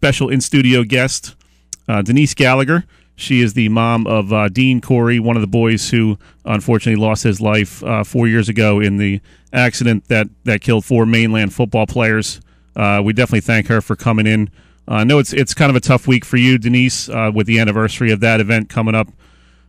special in-studio guest, Denise Gallagher. She is the mom of Dean Corey, one of the boys who unfortunately lost his life 4 years ago in the accident that killed 4 Mainland football players. We definitely thank her for coming in. I know it's kind of a tough week for you, Denise, with the anniversary of that event coming up.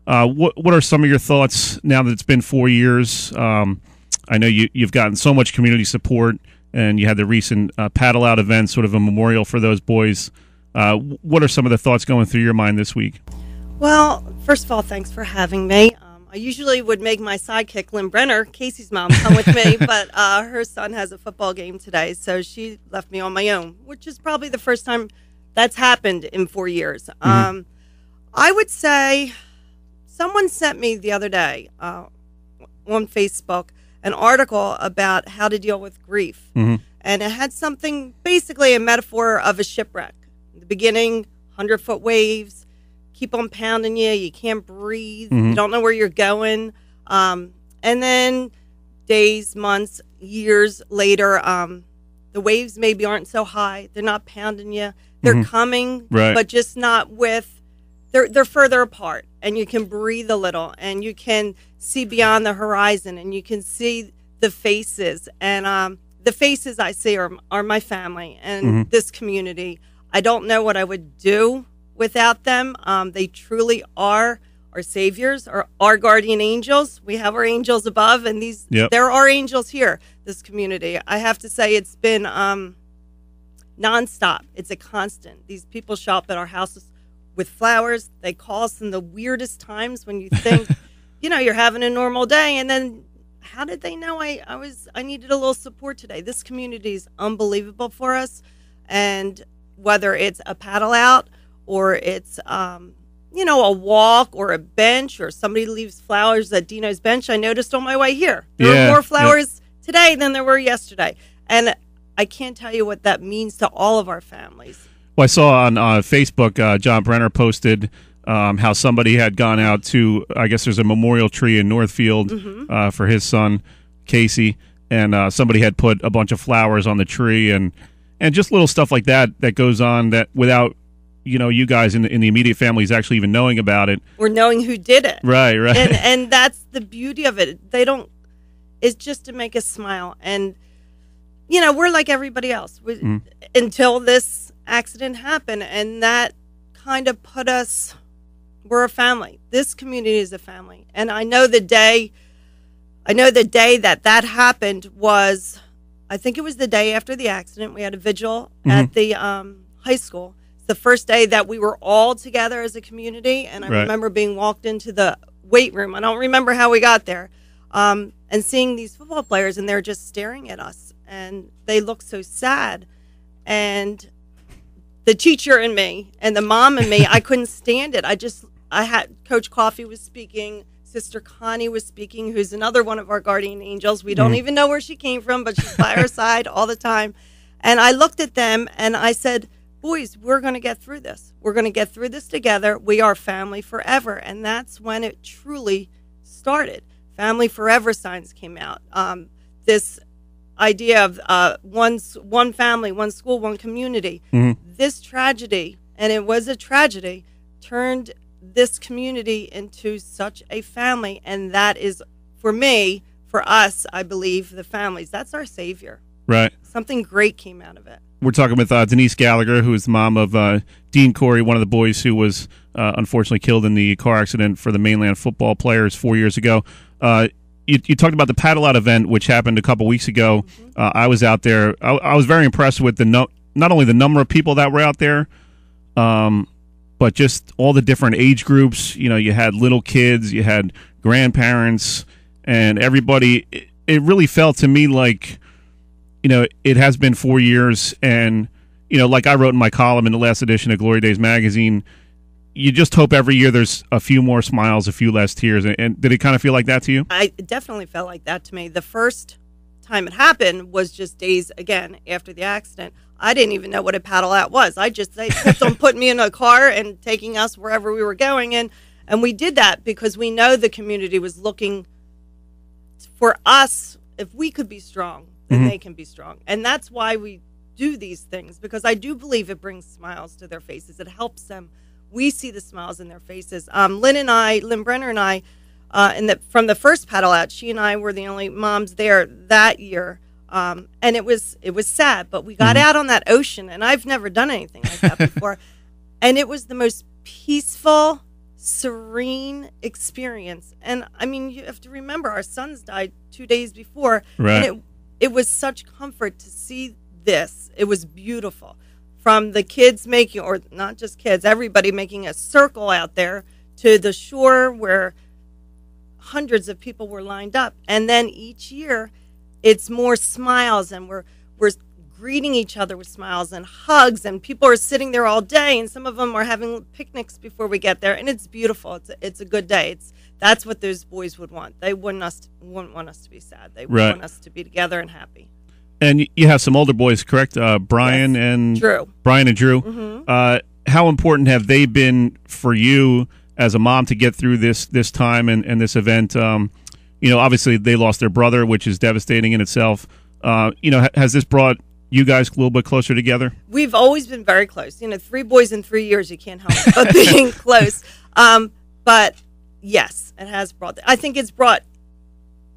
What are some of your thoughts now that it's been 4 years? I know you've gotten so much community support, and you had the recent paddle out event, sort of a memorial for those boys. What are some of the thoughts going through your mind this week? Well, first of all, thanks for having me. I usually would make my sidekick, Lynn Brenner, Casey's mom, come with me, but her son has a football game today, so she left me on my own, which is probably the first time that's happened in 4 years. I would say someone sent me the other day on Facebook an article about how to deal with grief, and it had something, basically a metaphor of a shipwreck. In the beginning, 100-foot waves, keep on pounding you. You can't breathe. You don't know where you're going. And then days, months, years later, the waves maybe aren't so high. They're not pounding you. They're coming, but just not with, they're further apart. And you can breathe a little. And you can see beyond the horizon. And you can see the faces. And the faces I see are my family and this community. I don't know what I would do without them. They truly are our saviors, our guardian angels. We have our angels above, and there are angels here, this community. I have to say it's been nonstop. It's a constant. These people show up at our houses with flowers. They call us in the weirdest times when you think, you're having a normal day, and then how did they know I needed a little support today? This community is unbelievable for us, and whether it's a paddle out or it's, a walk or a bench, or somebody leaves flowers at Dino's bench. I noticed on my way here, there were more flowers today than there were yesterday. And I can't tell you what that means to all of our families. Well, I saw on Facebook, John Brenner posted how somebody had gone out to, I guess there's a memorial tree in Northfield for his son, Casey, and somebody had put a bunch of flowers on the tree and just little stuff like that goes on that without, you guys in the immediate families actually even knowing about it. Or knowing who did it. Right. And that's the beauty of it. It's just to make us smile. And, we're like everybody else until this accident happened. And that kind of put us, we're a family. This community is a family. And I know the day that happened was, I think it was the day after the accident. We had a vigil at the high school. It's the first day that we were all together as a community, and I remember being walked into the weight room. I don't remember how we got there, and seeing these football players, and they're just staring at us, and they look so sad. And the teacher and me, and the mom and me, I couldn't stand it. I had Coach Coffey was speaking. Sister Connie was speaking, who's another one of our guardian angels. We don't even know where she came from, but she's by our side all the time. And I looked at them and I said, boys, we're going to get through this. We're going to get through this together. We are family forever. And that's when it truly started. Family forever signs came out. This idea of one family, one school, one community. This tragedy, and it was a tragedy, turned this community into such a family, and that is, for me, for us, I believe, the families, that's our savior. Right. Something great came out of it. We're talking with Denise Gallagher, who is the mom of Dean Corey, one of the boys who was unfortunately killed in the car accident for the Mainland football players 4 years ago. You talked about the paddle out event, which happened a couple weeks ago. I was out there. I was very impressed with not only the number of people that were out there, but just all the different age groups. You had little kids, you had grandparents, and everybody. It really felt to me like, it has been 4 years, and, like I wrote in my column in the last edition of Glory Days magazine, you just hope every year there's a few more smiles, a few less tears. And did it kind of feel like that to you? It definitely felt like that to me. The first time it happened was just days, again, after the accident. I didn't even know what a paddle out was. They kept on putting me in a car and taking us wherever we were going. And we did that because we know the community was looking for us. If we could be strong, then they can be strong. And that's why we do these things, because I do believe it brings smiles to their faces. It helps them. We see the smiles in their faces. Lynn Brenner and I, from the first paddle out, she and I were the only moms there that year. And it was sad, but we got out on that ocean, and I've never done anything like that before. And it was the most peaceful, serene experience. And I mean, you have to remember, our sons died 2 days before. Right. And it was such comfort to see this. It was beautiful. From the kids making, or not just kids, everybody making a circle out there, to the shore where hundreds of people were lined up. And then each year, it's more smiles, and we're greeting each other with smiles and hugs, and people are sitting there all day, and some of them are having picnics before we get there, and it's beautiful. It's a good day. That's what those boys would want. They wouldn't want us to be sad. They would want us to be together and happy. And you have some older boys, correct? Brian and Drew. Brian and Drew. Mm-hmm. How important have they been for you as a mom to get through this time and this event? Obviously they lost their brother, which is devastating in itself. Has this brought you guys a little bit closer together? We've always been very close. 3 boys in 3 years, you can't help but being close. But yes, it has brought. I think it's brought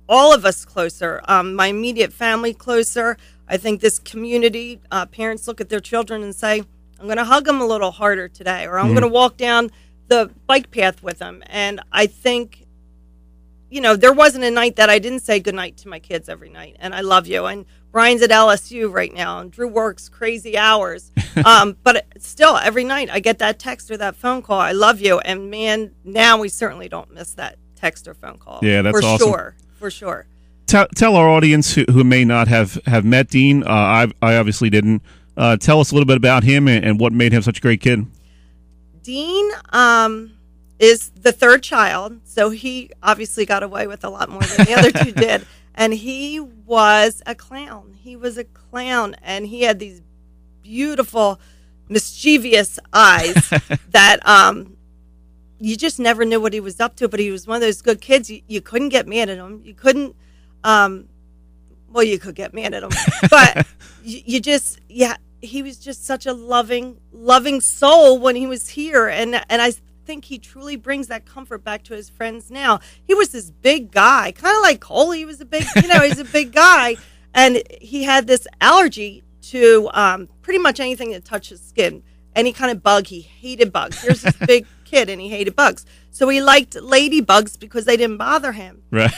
all of us closer. My immediate family closer. I think this community, parents look at their children and say, "I'm going to hug them a little harder today," or "I'm going to walk down the bike path with them." And I think, there wasn't a night that I didn't say goodnight to my kids every night. And I love you. And Brian's at LSU right now, and Drew works crazy hours. But still, every night I get that text or that phone call. I love you. And man, now we certainly don't miss that text or phone call. Yeah, that's awesome. For sure. Tell our audience who may not have met Dean. I obviously didn't. Tell us a little bit about him and what made him such a great kid. Dean is the third child, so he obviously got away with a lot more than the other two did. And he was a clown. And he had these beautiful, mischievous eyes that you just never knew what he was up to. But he was one of those good kids. You couldn't get mad at him. You couldn't. You could get mad at him, but he was just such a loving soul when he was here, and I think he truly brings that comfort back to his friends now. He was this big guy, kind of like Cole. He was a big, he's a big guy, and he had this allergy to pretty much anything that touched his skin. Any kind of bug, he hated bugs. Here's this big kid, and he hated bugs. So he liked ladybugs because they didn't bother him. Right.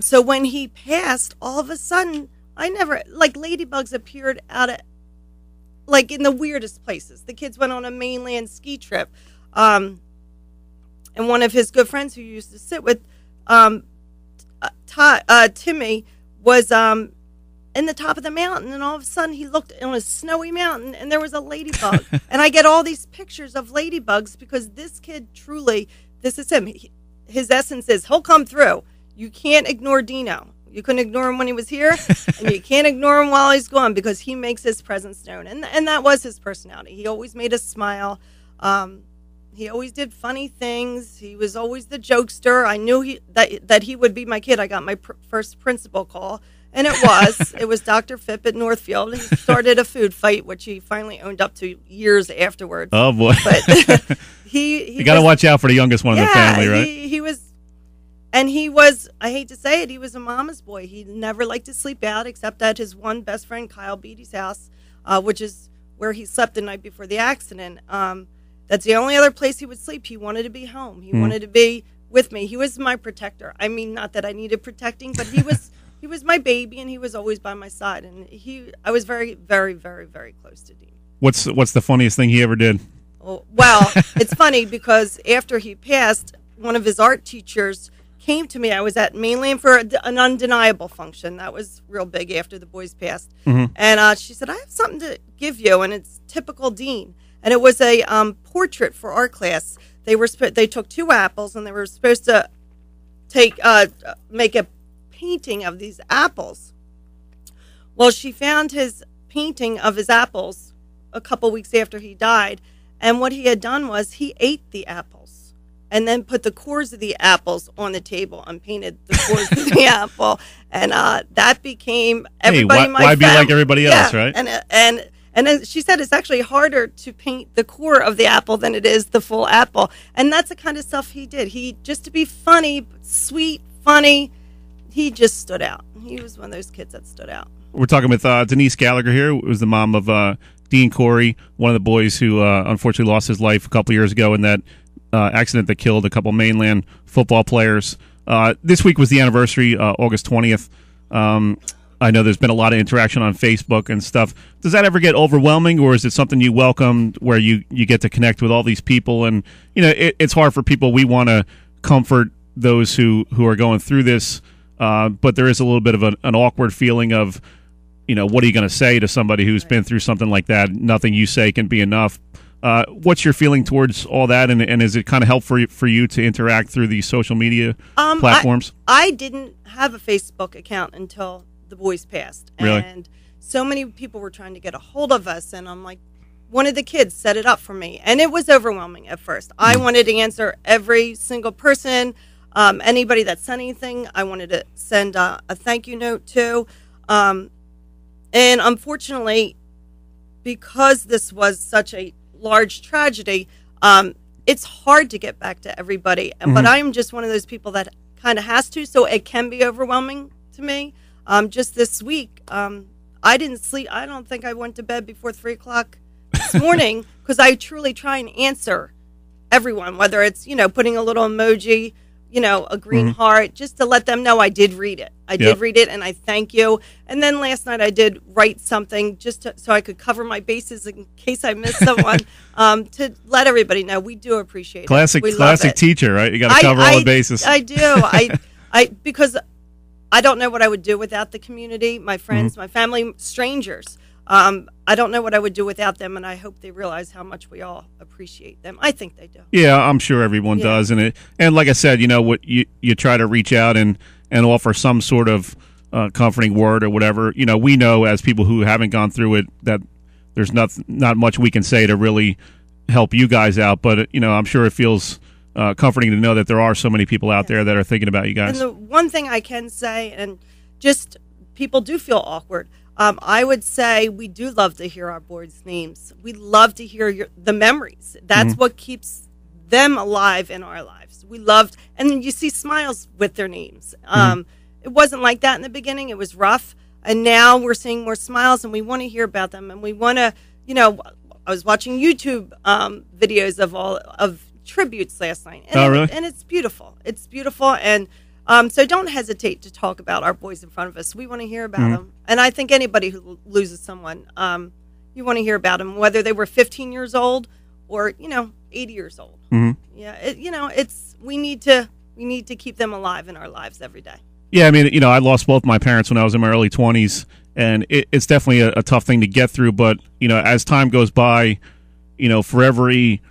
So when he passed, all of a sudden, ladybugs appeared out of, in the weirdest places. The kids went on a mainland ski trip. And one of his good friends who used to sit with, Timmy, was in the top of the mountain, and all of a sudden he looked on a snowy mountain, and there was a ladybug. And I get all these pictures of ladybugs because this kid truly, this is him. His essence is he'll come through. You can't ignore Dino. You couldn't ignore him when he was here, and you can't ignore him while he's gone because he makes his presence known. And that was his personality. He always made us smile. He always did funny things. He was always the jokester. I knew that he would be my kid. I got my first principal call, and it was Dr. Phipp at Northfield. He started a food fight, which he finally owned up to years afterwards. Oh boy! But you got to watch out for the youngest one in the family, right? He was. I hate to say it, he was a mama's boy. He never liked to sleep out, except at his one best friend Kyle Beatty's house, which is where he slept the night before the accident. That's the only other place he would sleep. He wanted to be home. He wanted to be with me. He was my protector. I mean, not that I needed protecting, but he was my baby, and he was always by my side. And I was very, very, very, very close to Dean. What's the funniest thing he ever did? Well, it's funny because after he passed, one of his art teachers came to me. I was at Mainland for an undeniable function. That was real big after the boys passed. Mm-hmm. And she said, "I have something to give you," and it's typical Dean. And it was a portrait for art class. They took 2 apples, and they were supposed to make a painting of these apples. Well, she found his painting of his apples a couple weeks after he died, and what he had done was he ate the apples and then put the cores of the apples on the table and painted the cores of the apple, and that became everybody. Why be like everybody else, right? And And then she said it's actually harder to paint the core of the apple than it is the full apple. And that's the kind of stuff he did. He, just to be funny, sweet, funny, he just stood out. He was one of those kids that stood out. We're talking with Denise Gallagher here, who was the mom of Dean Corey, one of the boys who unfortunately lost his life a couple years ago in that accident that killed a couple Mainland football players. This week was the anniversary, August 20th. I know there's been a lot of interaction on Facebook and stuff. Does that ever get overwhelming, or is it something you welcome where you get to connect with all these people? And, you know, it's hard for people. We want to comfort those who are going through this, but there is a little bit of an awkward feeling of, you know, what are you going to say to somebody who's been through something like that? Nothing you say can be enough. What's your feeling towards all that, and is it kind of helpful for you to interact through these social media platforms? I didn't have a Facebook account until the boys passed. Really? And so many people were trying to get a hold of us, and I'm like, one of the kids set it up for me, and it was overwhelming at first. I wanted to answer every single person, anybody that sent anything. I wanted to send a thank you note to, and unfortunately, because this was such a large tragedy, it's hard to get back to everybody. But I'm just one of those people that kind of has to, so it can be overwhelming to me. Just this week, I didn't sleep. I don't think I went to bed before 3 o'clock this morning because I truly try and answer everyone, whether it's, you know, putting a little emoji, you know, a green heart, just to let them know I did read it. I did read it, and I thank you. And then last night I did write something just so I could cover my bases in case I missed someone, to let everybody know we do appreciate it. Classic teacher, right? You got to cover all the bases. I do. I because I don't know what I would do without the community, my friends, my family, strangers. I don't know what I would do without them, and I hope they realize how much we all appreciate them. I think they do. Yeah, I'm sure everyone does. And like I said, you know, what you try to reach out and offer some sort of comforting word or whatever. You know, we know as people who haven't gone through it that there's not much we can say to really help you guys out. But, you know, I'm sure it feels comforting to know that there are so many people out there that are thinking about you guys. And the one thing I can say, and just people do feel awkward, I would say we do love to hear our boys' names. We love to hear the memories. That's what keeps them alive in our lives. We loved, and you see smiles with their names. It wasn't like that in the beginning. It was rough, and now we're seeing more smiles, and we want to hear about them, and we want to, you know, I was watching YouTube videos of tributes last night, and, really? And it's beautiful. It's beautiful, and so don't hesitate to talk about our boys in front of us. We want to hear about them, and I think anybody who loses someone, you want to hear about them, whether they were 15 years old or 80 years old. Yeah, we need to keep them alive in our lives every day. Yeah, I mean, I lost both my parents when I was in my early 20s, and it's definitely a tough thing to get through. But as time goes by, for every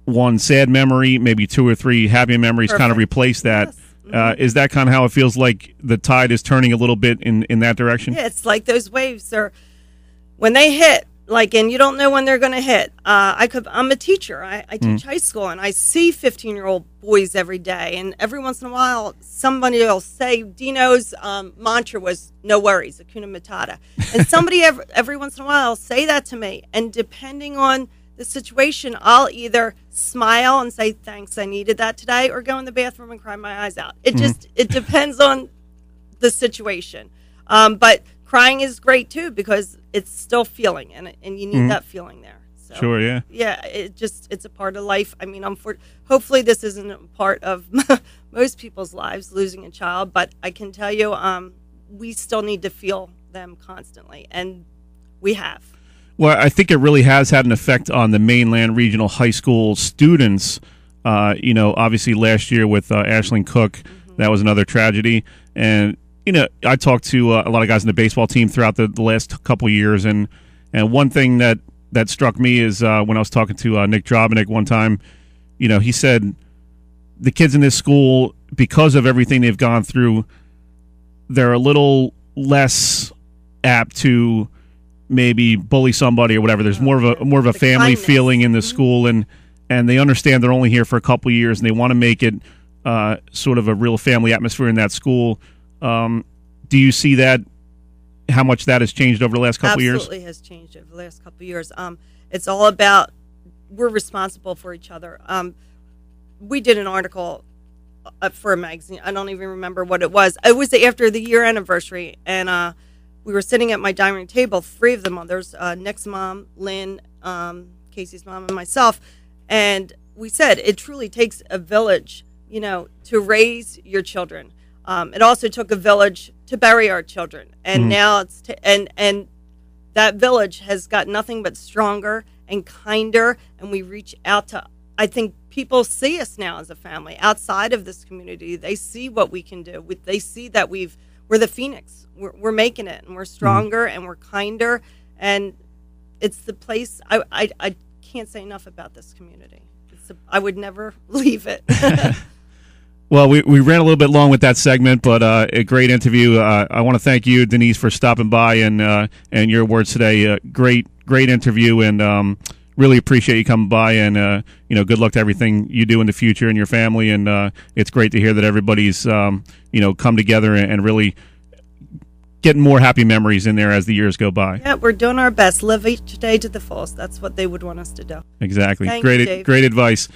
one sad memory, maybe 2 or 3 happy memories kind of replace that. Yes. Is that kind of how it feels like the tide is turning a little bit in that direction? Yeah, it's like those waves are when they hit, and you don't know when they're going to hit. I'm a teacher. I teach high school, and I see 15-year-old boys every day. And every once in a while, somebody will say, Dino's mantra was "No worries, Hakuna Matata," and somebody every once in a while will say that to me. And depending on the situation, I'll either smile and say, thanks, I needed that today, or go in the bathroom and cry my eyes out. It depends on the situation. But crying is great too, because it's still feeling, and you need that feeling there. So, sure, yeah. Yeah, it's a part of life. I mean, hopefully this isn't a part of most people's lives, losing a child, but I can tell you, we still need to feel them constantly, and we have. Well, I think it really has had an effect on the Mainland Regional High School students. Obviously last year with Ashling Cook, that was another tragedy. And, I talked to a lot of guys in the baseball team throughout the last couple of years. And one thing that struck me is when I was talking to Nick Drobinik one time, he said the kids in this school, because of everything they've gone through, they're a little less apt to maybe bully somebody or whatever. There's more of a family kindness. Feeling in the school, and they understand they're only here for a couple of years, and they want to make it sort of a real family atmosphere in that school. Do you see that how much that has changed over the last couple of years? Absolutely has changed over the last couple of years. It's all about we're responsible for each other. We did an article for a magazine. I don't even remember what it was. It was after the year anniversary, and we were sitting at my dining room table, 3 of the mothers, Nick's mom, Lynn, Casey's mom, and myself, and we said it truly takes a village, to raise your children. It also took a village to bury our children, and now it's and that village has got nothing but stronger and kinder, and we reach out to. I think people see us now as a family outside of this community. They see what we can do. They see that we're the phoenix. We're making it, and we're stronger, and we're kinder, and it's the place. I can't say enough about this community. I would never leave it. Well, we ran a little bit long with that segment, but a great interview. I want to thank you, Denise, for stopping by and your words today. Great interview, and really appreciate you coming by. And good luck to everything you do in the future and your family. And it's great to hear that everybody's come together and really getting more happy memories in there as the years go by. Yeah, we're doing our best. Live each day to the fullest. That's what they would want us to do. Exactly. Thanks, Great Dave. Great advice.